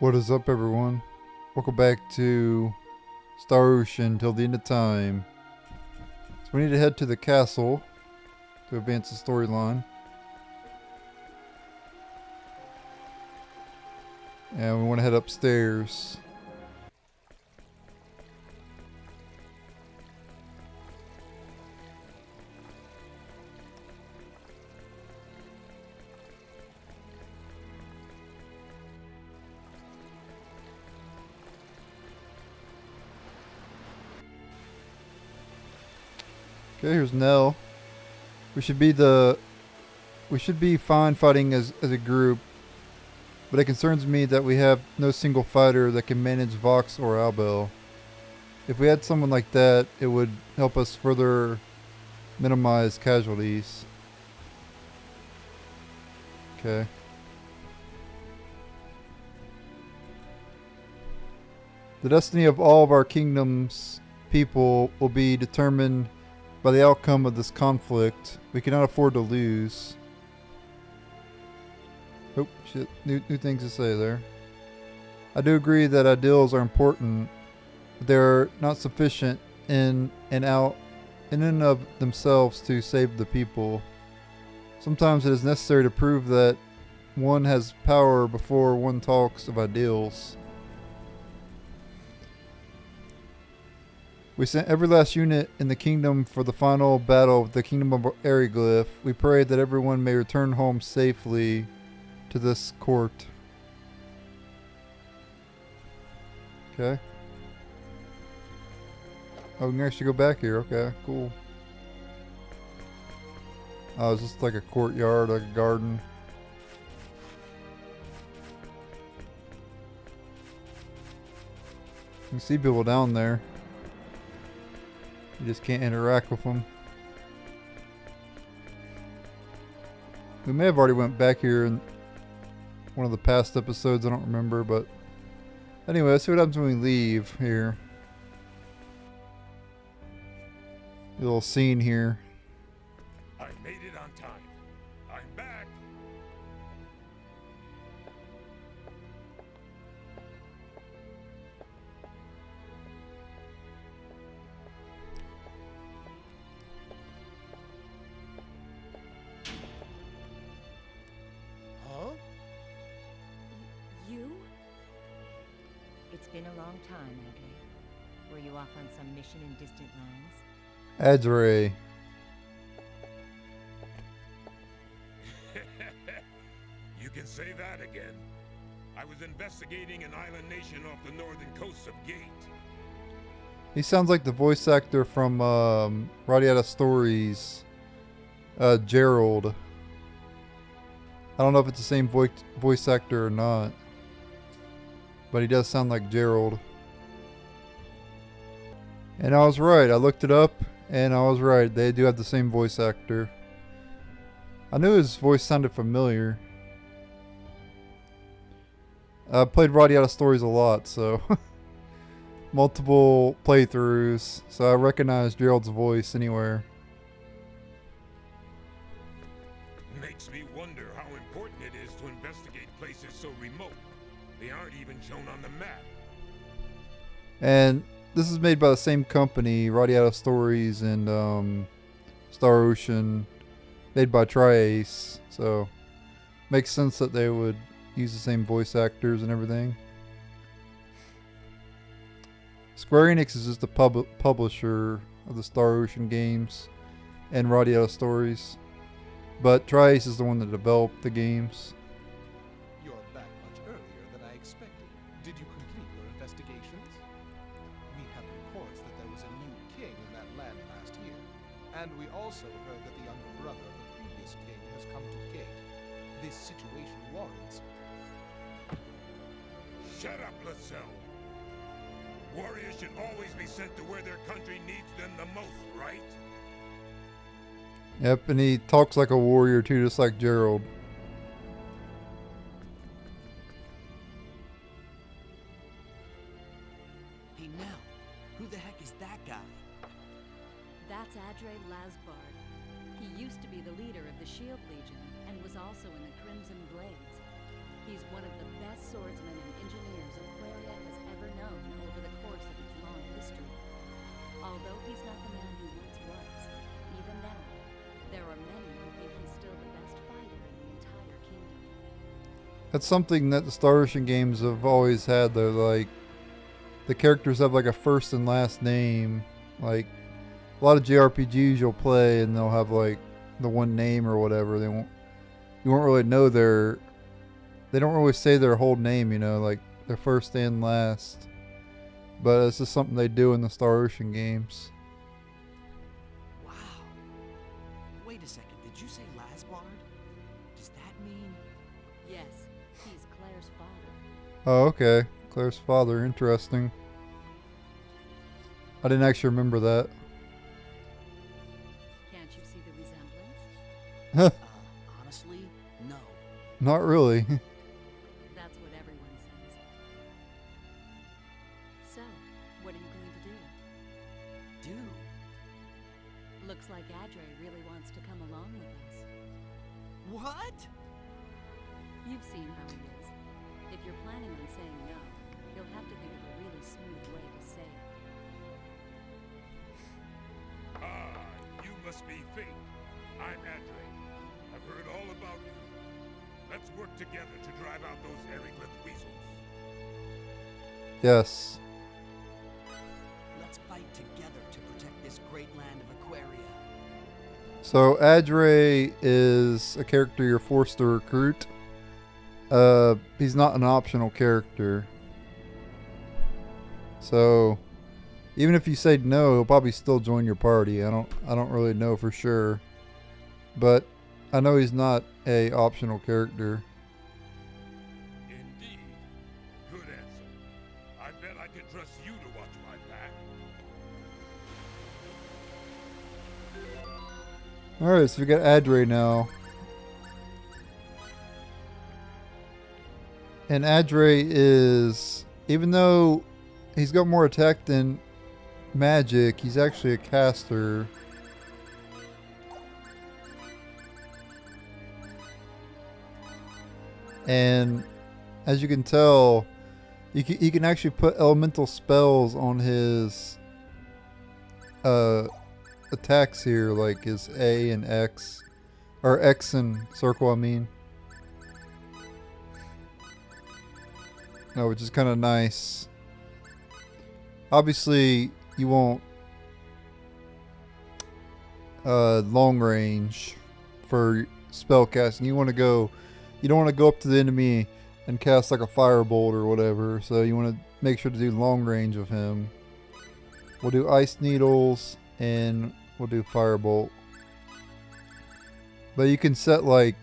What is up, everyone? Welcome back to Star Ocean till the end of time. So we need to head to the castle to advance the storyline. And we want to head upstairs. Okay, here's Nell. We should be fine fighting as a group, but it concerns me that we have no single fighter that can manage Vox or Albel. If we had someone like that, it would help us further minimize casualties. Okay. The destiny of all of our kingdom's people will be determined by the outcome of this conflict. We cannot afford to lose. Oh, shit. New things to say there. I do agree that ideals are important, but they're not sufficient in and of themselves to save the people. Sometimes it is necessary to prove that one has power before one talks of ideals. We sent every last unit in the kingdom for the final battle with the kingdom of Airyglyph. We pray that everyone may return home safely to this court. Okay. Oh, we can actually go back here. Okay, cool. Oh, it's just like a courtyard, like a garden. You can see people down there. You just can't interact with them. We may have already went back here in one of the past episodes. I don't remember, but anyway, let's see what happens when we leave here. A little scene here. I made it on time. I'm back. Huh? You? It's been a long time, Audrey. Were you off on some mission in distant lands? Adre. You can say that again. I was investigating an island nation off the northern coast of Gate. He sounds like the voice actor from Radiata Stories, Gerald. I don't know if it's the same voice actor or not, but he does sound like Gerald. And I was right. I looked it up, and I was right. They do have the same voice actor. I knew his voice sounded familiar. I played Radiata Stories a lot, so multiple playthroughs, so I recognize Gerald's voice anywhere. Makes me wonder how important it is to investigate places so remote. They aren't even shown on the map. And this is made by the same company, Radiata Stories and Star Ocean, made by Tri-Ace, so makes sense that they would use the same voice actors and everything. Square Enix is just the publisher of the Star Ocean games and Radiata Stories, but Tri-Ace is the one that developed the games. You're back much earlier than I expected. Did you complete your investigations? We have reports that there was a new king in that land last year, and we also heard that the younger brother of the previous king has come to Gate. This situation warrants... Shut up, Lascelles. Warriors should always be sent to where their country needs them the most, right? Yep, and he talks like a warrior too, just like Gerald. Hey Nell, who the heck is that guy? That's Lazbard. He used to be the leader of the Shield Legion and was also in the Crimson Blades. He's one of the best swordsmen and engineers That's something that the Star Ocean games have always had, though. Like, the characters have like a first and last name. Like, a lot of JRPGs you'll play and they'll have like the one name or whatever. You won't really know they don't really say their whole name, you know, like their first and last. But it's just something they do in the Star Ocean games. Wow. Wait a second, did you say Lazbard? Does that mean... Yes, he's Claire's father. Oh, okay. Claire's father, interesting. I didn't actually remember that. Can't you see the resemblance? Honestly, no. Not really. That's what everyone says. So, what are you going to do? Looks like Adre really wants to come along with us. What? You've seen how he is. If you're planning on saying no, you'll have to think of a really smooth way to say it. Ah, you must be Fate. I'm Adre. I've heard all about you. Let's work together to drive out those Airyglyph weasels. Yes. Let's fight together to protect this great land of Aquaria. So Adre is a character you're forced to recruit. He's not an optional character. So even if you say no, he'll probably still join your party. I don't really know for sure. But I know he's not a optional character. Indeed. Good answer. I bet I can trust you to watch my back. Alright, so we got Adre now. And Adre is, even though he's got more attack than magic, he's actually a caster. And as you can tell, he can actually put elemental spells on his attacks here, like his A and X, or X and circle, I mean. No, which is kind of nice. Obviously, you won't long range for spell casting. You don't want to go up to the enemy and cast like a firebolt or whatever. So you want to make sure to do long range of him. We'll do ice needles and we'll do firebolt. But you can set like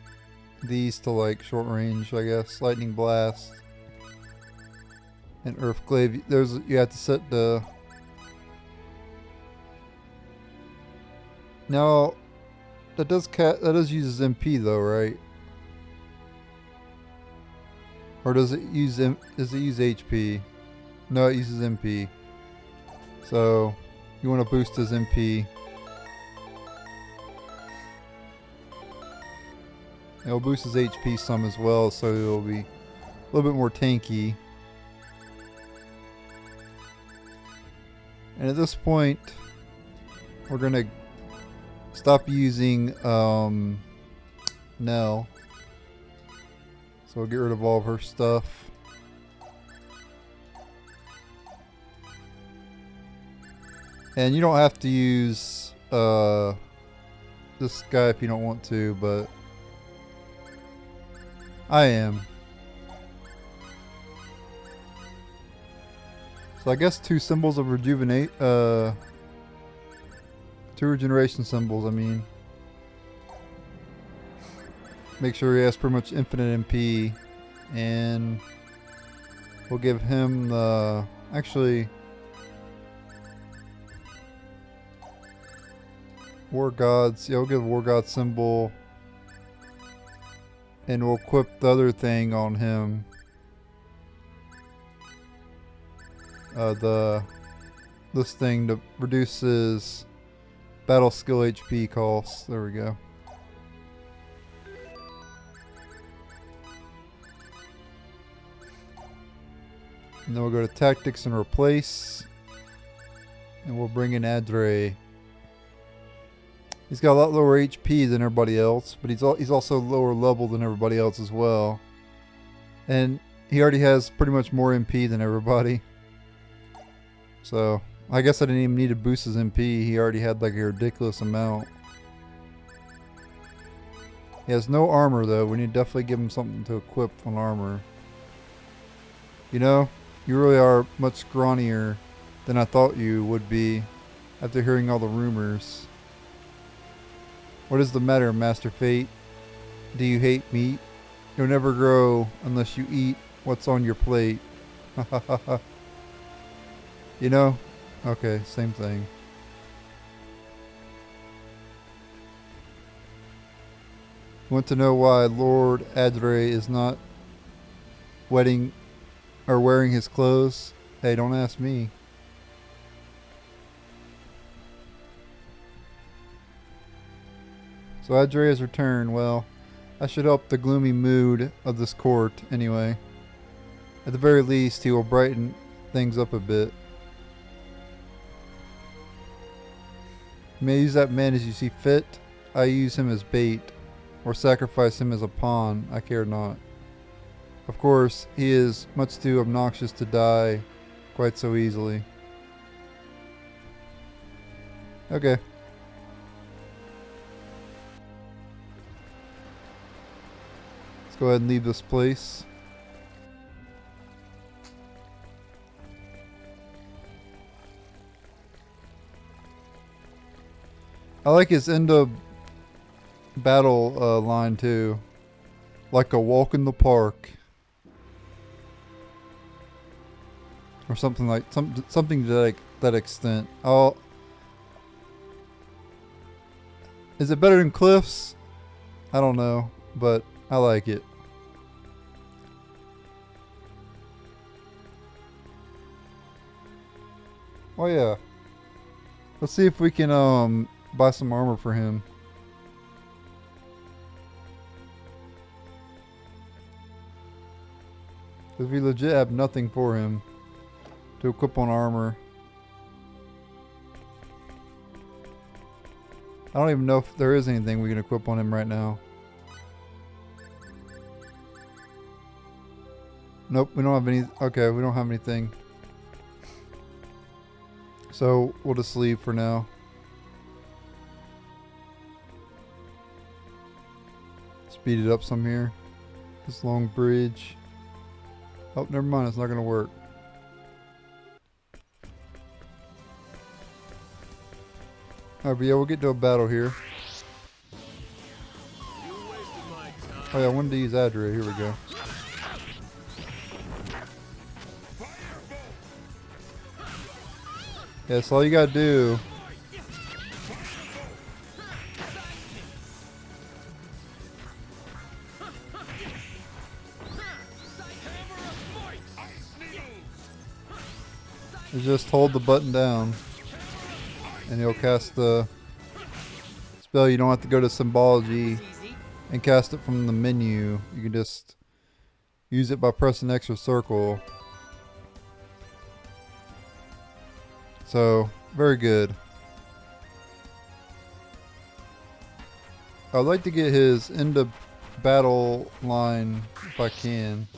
these to like short range, I guess. Lightning blast and earthglaive. You have to set the. Now that does use MP though, right? Or does it use HP? No, it uses MP. So you want to boost his MP. It'll boost his HP some as well, so it'll be a little bit more tanky. And at this point, we're gonna stop using Nell. So we'll get rid of all of her stuff. And you don't have to use this guy if you don't want to, but I am. So I guess two regeneration symbols, I mean. Make sure he has pretty much infinite MP, and we'll give him the, actually, War Gods. Yeah, we'll give War God symbol, and we'll equip the other thing on him. This thing that reduces battle skill HP costs. There we go. And then we'll go to tactics and replace, and we'll bring in Adre. He's got a lot lower HP than everybody else, but he's also lower level than everybody else as well. And he already has pretty much more MP than everybody. So, I guess I didn't even need to boost his MP. He already had like a ridiculous amount. He has no armor though. We need to definitely give him something to equip on armor. You know, you really are much scrawnier than I thought you would be after hearing all the rumors. What is the matter, Master Fate? Do you hate meat? You'll never grow unless you eat what's on your plate. You know? Okay, same thing. Want to know why Lord Adre is not wearing his clothes? Hey, don't ask me. So Adre has returned. Well, I should help the gloomy mood of this court anyway. At the very least, he will brighten things up a bit. You may use that man as you see fit. I use him as bait, or sacrifice him as a pawn. I care not. Of course, he is much too obnoxious to die quite so easily. Okay. Let's go ahead and leave this place. I like his end of battle line too. Like a walk in the park. Or something like something to that extent. Oh, is it better than Cliff's? I don't know, but I like it. Oh yeah. Let's see if we can buy some armor for him. Because we legit have nothing for him to equip on armor. I don't even know if there is anything we can equip on him right now. Nope, we don't have any. Okay, we don't have anything. So we'll just leave for now. Speed it up some here. This long bridge. Oh, never mind, it's not going to work. Alright, but yeah, we'll get to a battle here. Oh yeah, I wanted to use Adria. Here we go. Yeah, so all you gotta do is just hold the button down and he'll cast the spell. You don't have to go to symbology and cast it from the menu. You can just use it by pressing X or circle. So, very good. I'd like to get his end of battle line if I can.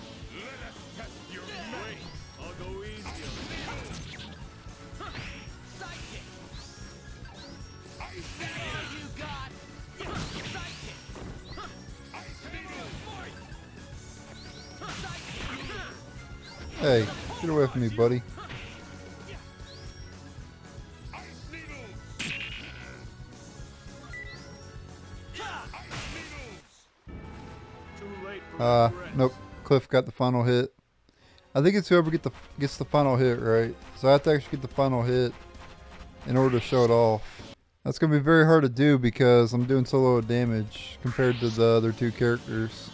Hey, get away from me, buddy. Nope. Cliff got the final hit. I think it's whoever gets the final hit, right? So I have to actually get the final hit in order to show it off. That's going to be very hard to do because I'm doing so low damage compared to the other two characters.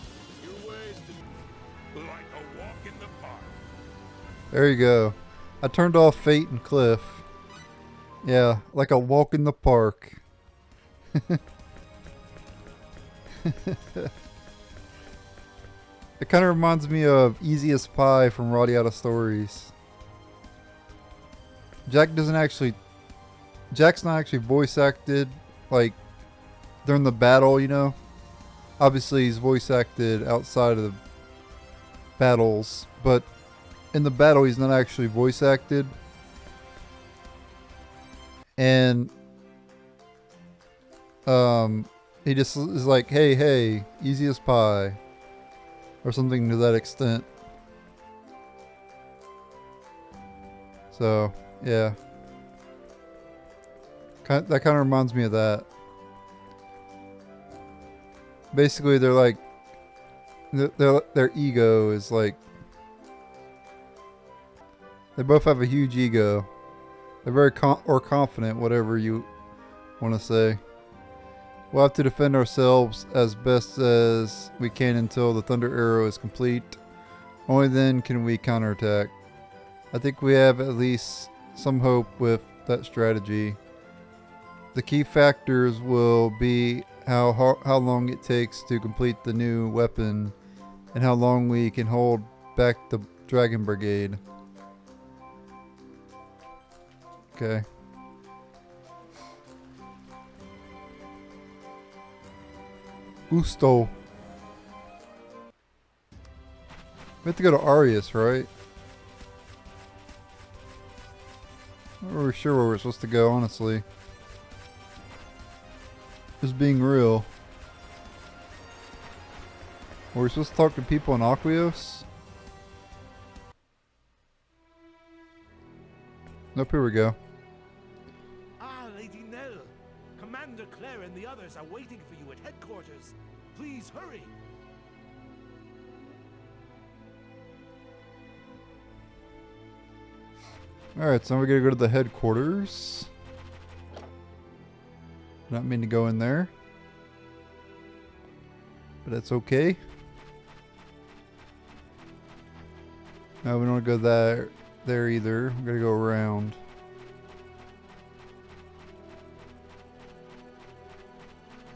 There you go. I turned off Fate and Cliff. Yeah, like a walk in the park. It kind of reminds me of Easiest Pie from Roddy Out of Stories. Jack's not actually voice acted like during the battle, you know. Obviously he's voice acted outside of battles, but in the battle he's not actually voice acted. And he just is like, hey, easy as pie, or something to that extent. So yeah, that kind of reminds me of that. Basically, they're like, their ego is like, they both have a huge ego. They're very confident, whatever you want to say. We'll have to defend ourselves as best as we can until the Thunder Arrow is complete. Only then can we counterattack. I think we have at least some hope with that strategy. The key factors will be how long it takes to complete the new weapon and how long we can hold back the Dragon Brigade. Okay. Gusto. We have to go to Arius, right? I'm not really sure where we're supposed to go, honestly. Just being real. Were we supposed to talk to people in Aquios? Nope, here we go. Ah, Lady Nell. Commander Claire and the others are waiting for you at headquarters. Please hurry. Alright, so now we gotta go to the headquarters. Not mean to go in there, but that's okay. No, we don't want to go there either. We gotta go around.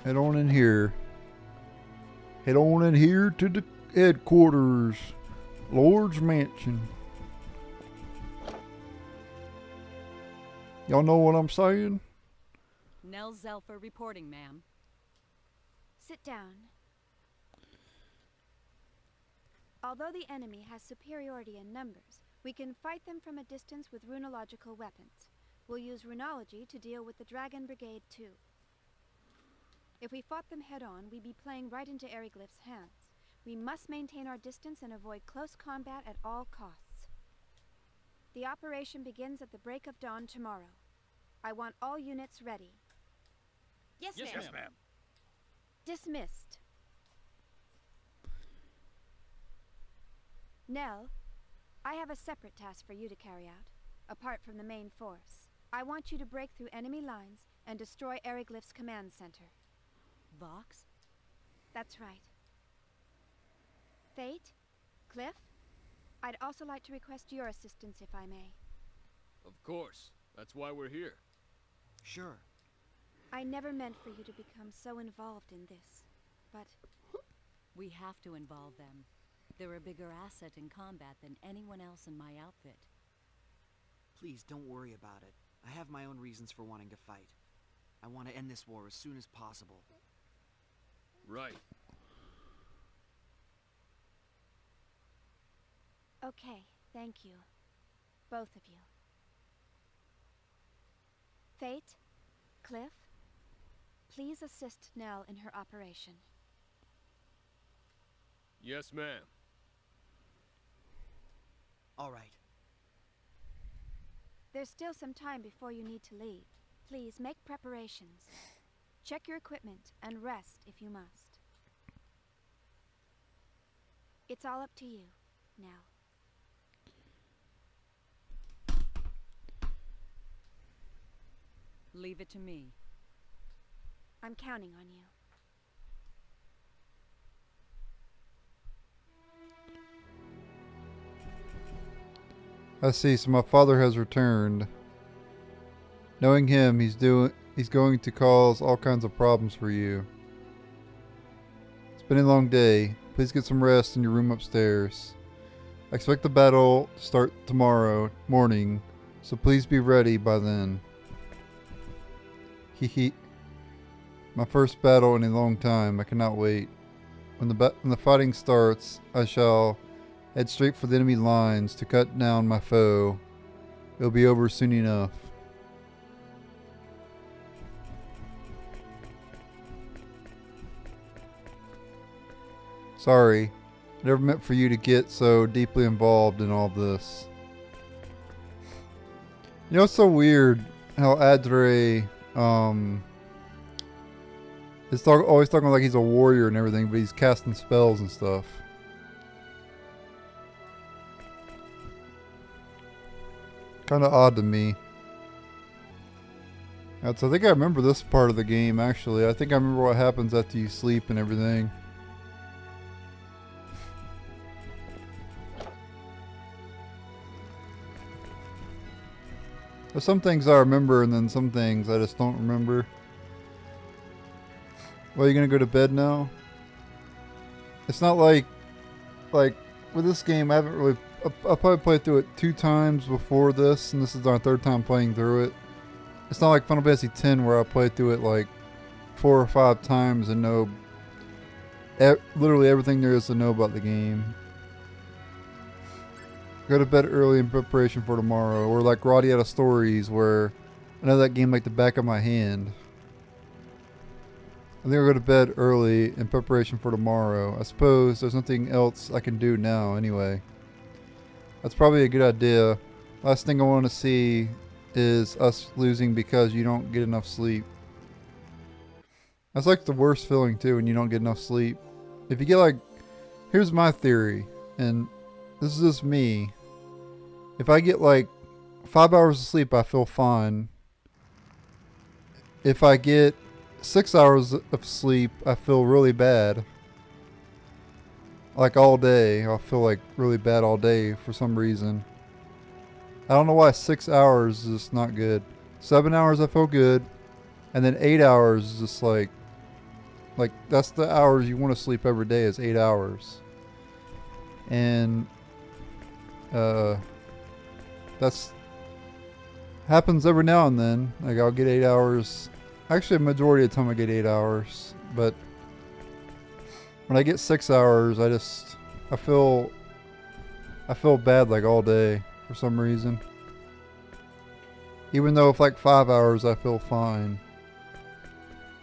Head on in here. Head on in here to the headquarters. Lord's Mansion. Y'all know what I'm saying? Nell Zelfer reporting, ma'am. Sit down. Although the enemy has superiority in numbers, we can fight them from a distance with runological weapons. We'll use runology to deal with the Dragon Brigade too. If we fought them head-on, we'd be playing right into Airyglyph's hands. We must maintain our distance and avoid close combat at all costs. The operation begins at the break of dawn tomorrow. I want all units ready. Yes, ma'am. Dismissed. Nell, I have a separate task for you to carry out, apart from the main force. I want you to break through enemy lines and destroy Airyglyph's command center. Vox? That's right. Fate? Cliff? I'd also like to request your assistance, if I may. Of course. That's why we're here. Sure. I never meant for you to become so involved in this, but... We have to involve them. They're a bigger asset in combat than anyone else in my outfit. Please don't worry about it. I have my own reasons for wanting to fight. I want to end this war as soon as possible. Right. Okay, thank you. Both of you. Fate, Cliff, please assist Nell in her operation. Yes, ma'am. All right. There's still some time before you need to leave. Please make preparations. Check your equipment and rest if you must. It's all up to you now. Leave it to me. I'm counting on you. I see, so my father has returned. Knowing him, he's going to cause all kinds of problems for you. It's been a long day. Please get some rest in your room upstairs. I expect the battle to start tomorrow morning, so please be ready by then. Hehe. My first battle in a long time. I cannot wait. When the fighting starts, I shall Head straight for the enemy lines to cut down my foe. It'll be over soon enough. Sorry, I never meant for you to get so deeply involved in all this. You know, it's so weird how Adre, is always talking like he's a warrior and everything, but he's casting spells and stuff. Kind of odd to me. So I think I remember this part of the game, actually. I think I remember what happens after you sleep and everything. There's some things I remember and then some things I just don't remember. Well, you gonna go to bed now? It's not like with this game, I haven't really... I probably played through it 2 times before this, and this is our 3rd time playing through it. It's not like Final Fantasy X where I played through it like 4 or 5 times and know literally everything there is to know about the game. Go to bed early in preparation for tomorrow, or like Radiata Stories where I know that game like the back of my hand. I think I'll go to bed early in preparation for tomorrow. I suppose there's nothing else I can do now anyway. That's probably a good idea. Last thing I want to see is us losing because you don't get enough sleep. That's like the worst feeling too, when you don't get enough sleep. If you get like... Here's my theory, and this is just me. If I get like 5 hours of sleep, I feel fine. If I get 6 hours of sleep, I feel really bad. Like all day, I'll feel like really bad all day for some reason. I don't know why 6 hours is just not good. 7 hours I feel good, and then 8 hours is just like that's the hours you want to sleep every day is 8 hours. And that's happens every now and then. Like I'll get 8 hours. Actually, a majority of the time I get 8 hours, but when I get 6 hours, I feel bad like all day for some reason. Even though if like 5 hours I feel fine.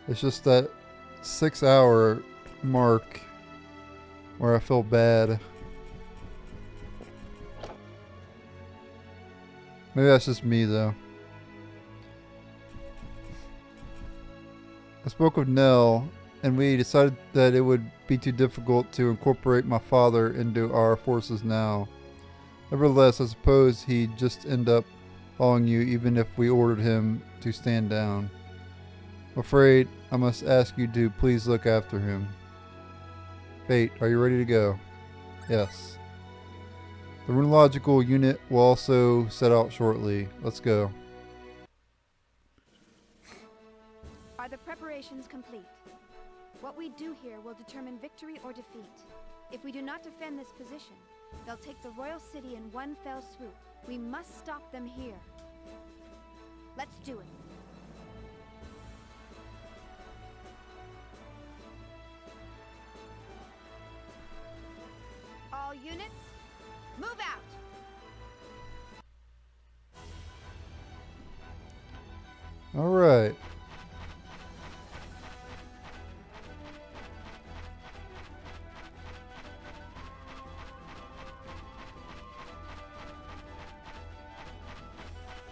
It's just that 6 hour mark where I feel bad. Maybe that's just me though. I spoke with Nell, and we decided that it would be too difficult to incorporate my father into our forces now. Nevertheless, I suppose he'd just end up following you even if we ordered him to stand down. I'm afraid I must ask you to please look after him. Fate, are you ready to go? Yes. The runological unit will also set out shortly. Let's go. Are the preparations complete? What we do here will determine victory or defeat. If we do not defend this position, they'll take the royal city in one fell swoop. We must stop them here. Let's do it. All units, move out! All right.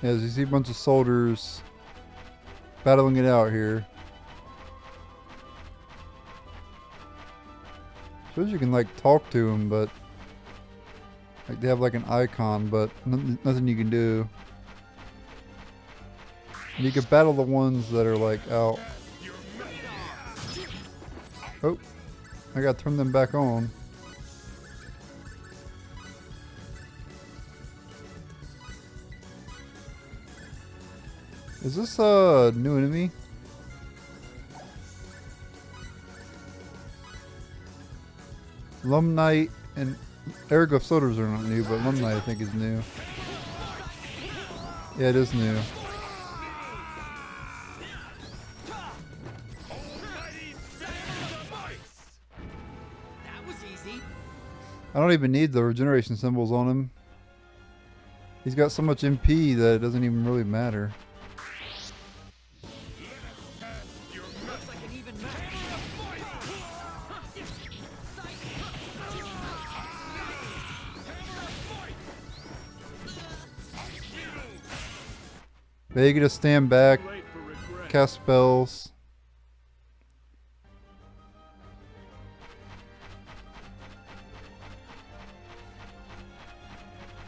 As you see a bunch of soldiers battling it out here. Suppose you can like talk to them, but like they have like an icon, but nothing you can do. You can battle the ones that are like out. Oh, I gotta turn them back on. Is this a new enemy? Lum Knight and Airyglyph soldiers are not new, but Lum Knight I think is new. Yeah, it is new. That was easy. I don't even need the regeneration symbols on him. He's got so much MP that it doesn't even really matter. Looks like an even match. Vega to stand back, Too late for regret. cast spells.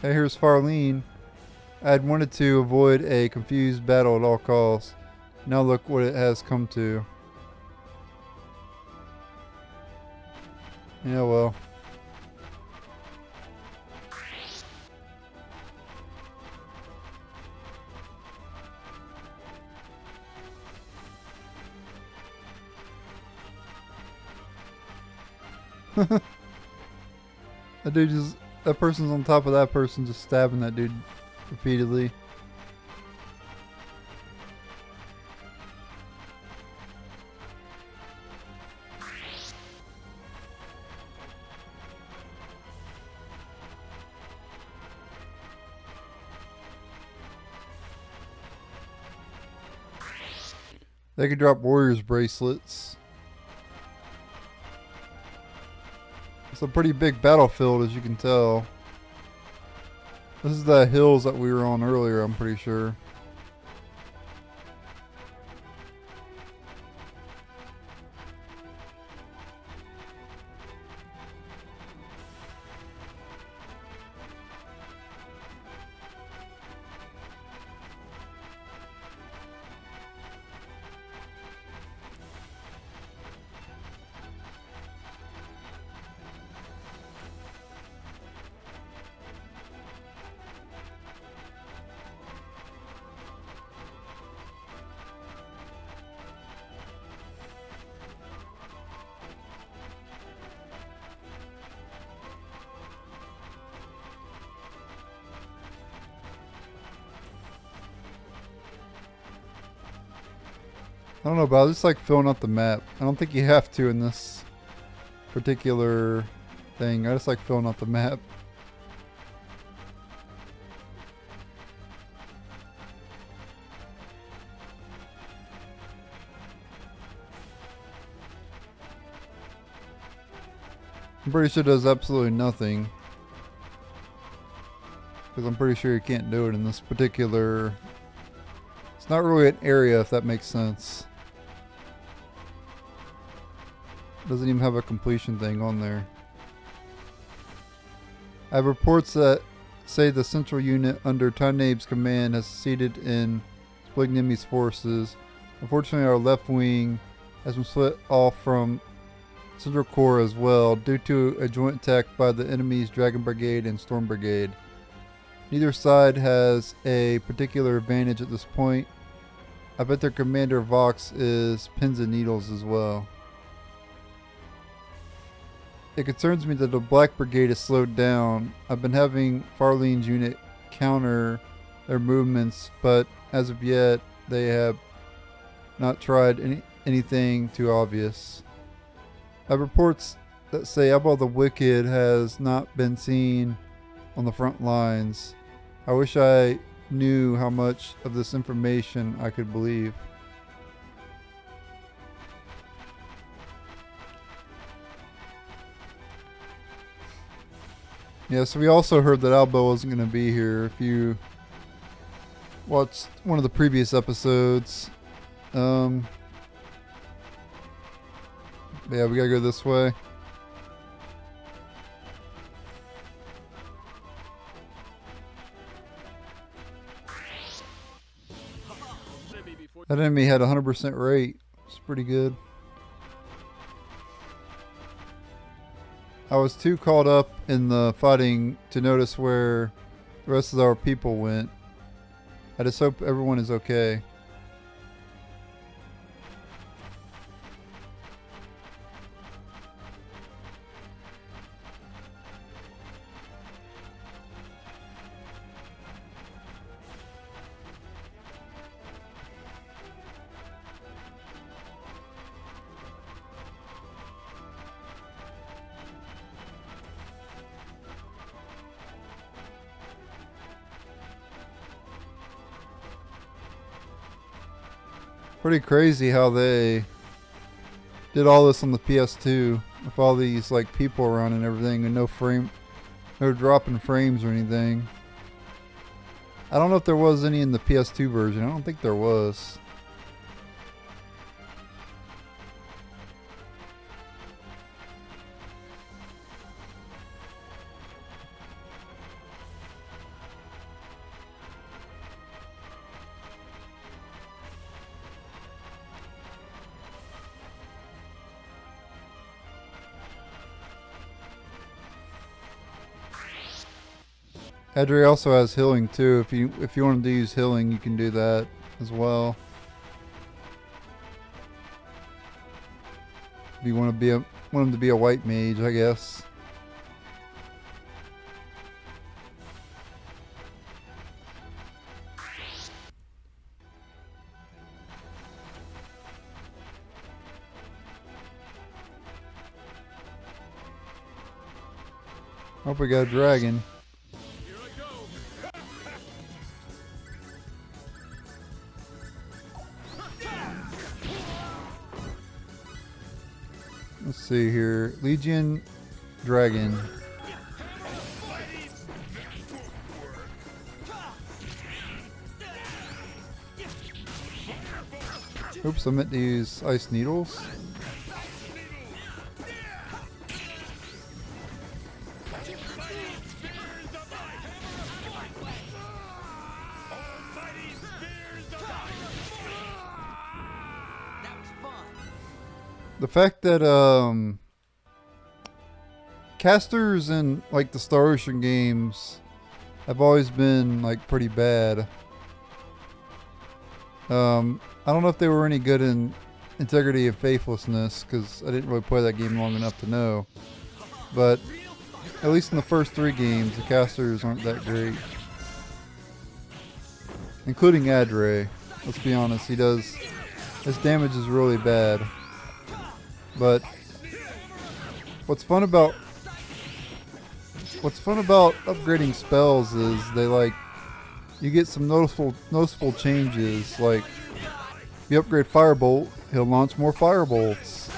Hey, here's Farlene. I had wanted to avoid a confused battle at all costs. Now look what it has come to. Yeah, well. That person's on top of that person just stabbing that dude repeatedly. They could drop warriors bracelets. It's a pretty big battlefield, as you can tell. This is the hills that we were on earlier, I'm pretty sure. I don't know, but I just like filling out the map. I don't think you have to in this particular thing. I just like filling out the map. I'm pretty sure it does absolutely nothing. Because I'm pretty sure you can't do it in this particular... It's not really an area, if that makes sense. Doesn't even have a completion thing on there. I have reports that say the central unit under Tanabe's command has succeeded in Splignimi's forces. Unfortunately, our left wing has been split off from Central Corps as well due to a joint attack by the enemy's Dragon Brigade and Storm Brigade. Neither side has a particular advantage at this point. I bet their commander Vox is pins and needles as well. It concerns me that the Black Brigade is slowed down. I've been having Farlene's unit counter their movements, but as of yet, they have not tried anything too obvious. I have reports that say Abel the Wicked has not been seen on the front lines. I wish I knew how much of this information I could believe. Yeah, so we also heard that Albo wasn't going to be here. If you watched one of the previous episodes. Yeah, we gotta go this way. That enemy had 100% rate. It's pretty good. I was too caught up in the fighting to notice where the rest of our people went. I just hope everyone is okay. Pretty crazy how they did all this on the PS2 with all these like people around and everything, and no drop in frames or anything. I don't know if there was any in the PS2 version. I don't think there was. Adri also has healing too. If you wanted to use healing, you can do that as well. If you want him to be a white mage, I guess. Hope we got a dragon. Let's see here. Legion Dragon. Oops, I meant to use ice needles. The fact that casters in like the Star Ocean games have always been like pretty bad. I don't know if they were any good in Integrity and Faithlessness, because I didn't really play that game long enough to know. But at least in the first 3 games, the casters aren't that great. Including Adre. Let's be honest, his damage is really bad. But what's fun about upgrading spells is you get some noticeable changes. Like if you upgrade Firebolt, he'll launch more Firebolts.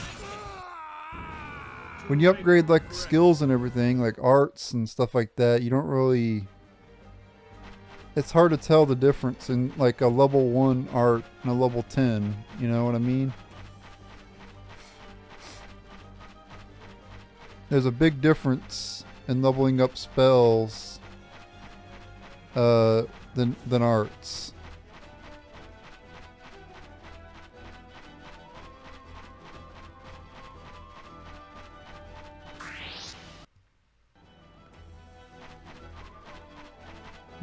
When you upgrade like skills and everything, like arts and stuff like that, you don't really. It's hard to tell the difference in like a level 1 art and a level 10. You know what I mean? There's a big difference in leveling up spells than arts.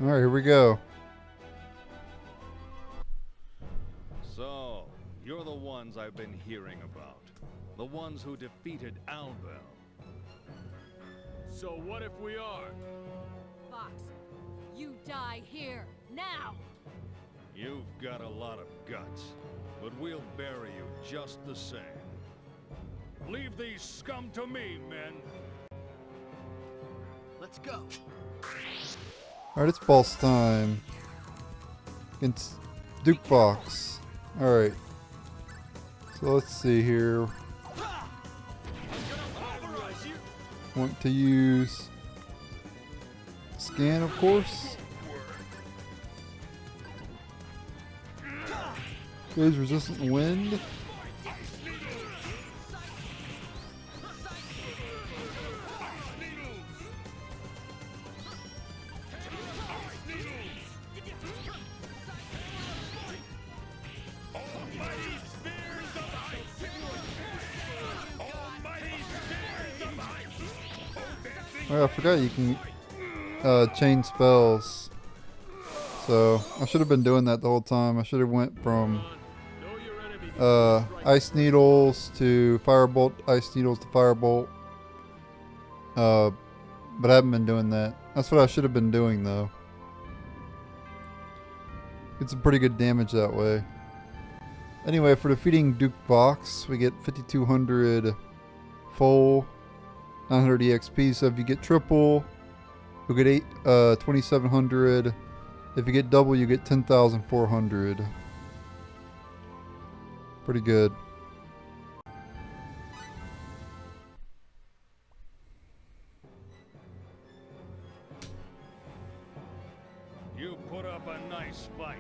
Alright, here we go. So, you're the ones I've been hearing about. The ones who defeated Albel. So what if we are? Fox, you die here, now! You've got a lot of guts, but we'll bury you just the same. Leave these scum to me, men. Let's go. Alright, it's boss time. Against Duke Fox. Alright. So let's see here. Want to use scan, of course. Phase resistant wind. Oh, I forgot you can chain spells. So I should have been doing that the whole time. I should have went from ice needles to firebolt, ice needles to firebolt. But I haven't been doing that. That's what I should have been doing though. Get some pretty good damage that way. Anyway, for defeating Duke Fox, we get 5200 full, 900 EXP. So if you get triple, you'll get 2700. If you get double, you get 10,400. Pretty good. You put up a nice fight,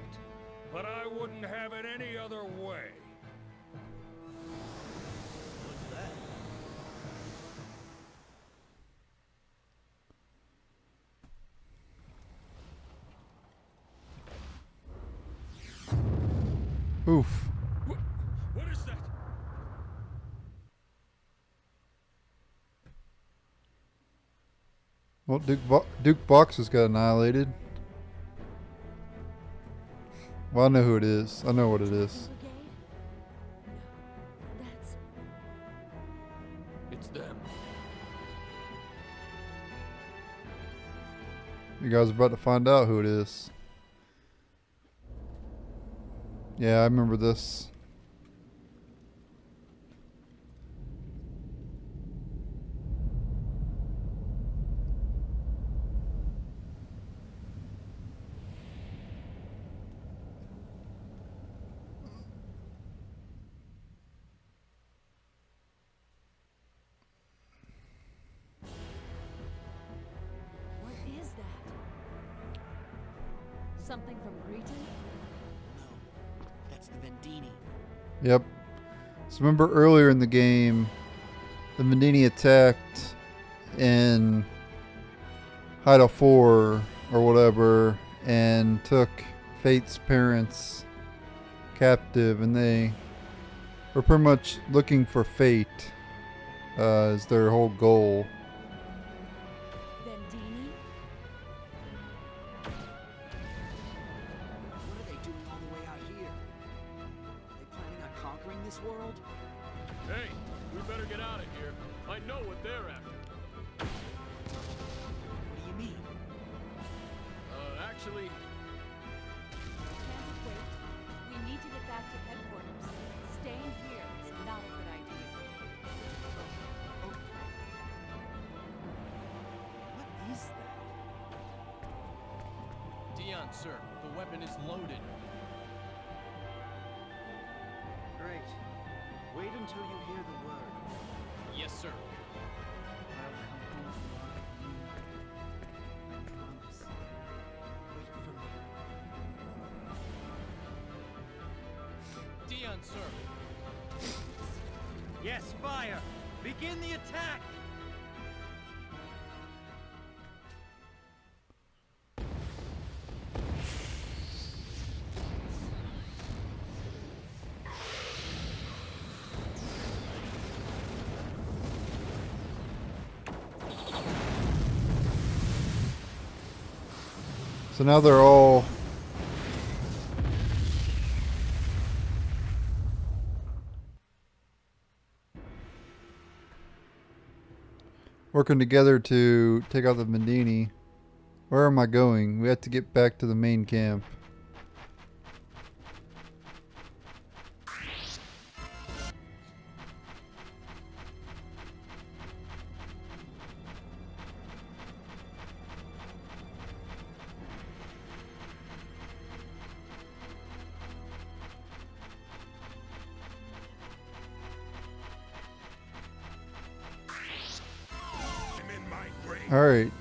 but I wouldn't have it any other way. What's that? Oof. What is that? Well, Duke Vox just got annihilated. Well, I know who it is. I know what it is. Brigade? No. That's... It's them. You guys are about to find out who it is. Yeah, I remember this. What is that? Something from Greeton? No, that's the Vendini. Yep. So remember earlier in the game, the Vendini attacked in Hideout 4 or whatever and took Fate's parents captive, and they were pretty much looking for Fate as their whole goal. Vendini? What are they doing all the way out here? Are they planning on conquering this world? Hey, we better get out of here. I know what they're after. What do you mean? Actually, Can't wait. We need to get back to headquarters. Staying here is not a good idea. What is that? Dion, sir, the weapon is loaded. Great. Wait until you hear the word. Yes, sir. I'll come home to you. I promise. Wait for me. Dion, sir. Yes, fire! Begin the attack! So now they're all working together to take out the Vendini. Where am I going? We have to get back to the main camp. I'm in my grave. Alright.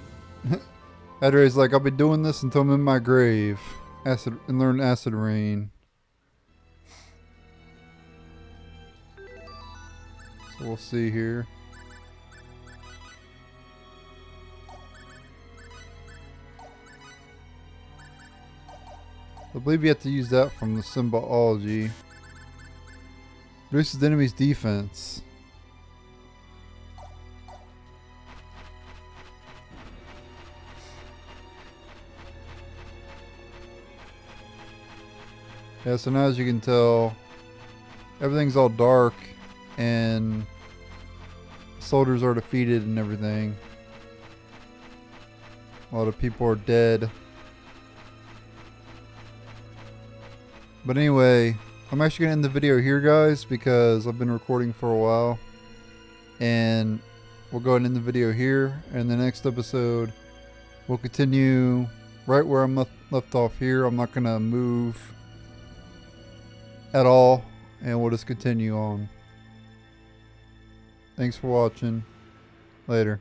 Adre's like, I'll be doing this until I'm in my grave. Acid and learn acid rain. So we'll see here. I believe you have to use that from the symbology. Reduces the enemy's defense. Yeah, so now as you can tell, everything's all dark and soldiers are defeated and everything. A lot of people are dead. But anyway, I'm actually going to end the video here, guys, because I've been recording for a while. And we'll go ahead and end the video here. And the next episode, we'll continue right where I'm left off here. I'm not going to move at all. and we'll just continue on. Thanks for watching. Later.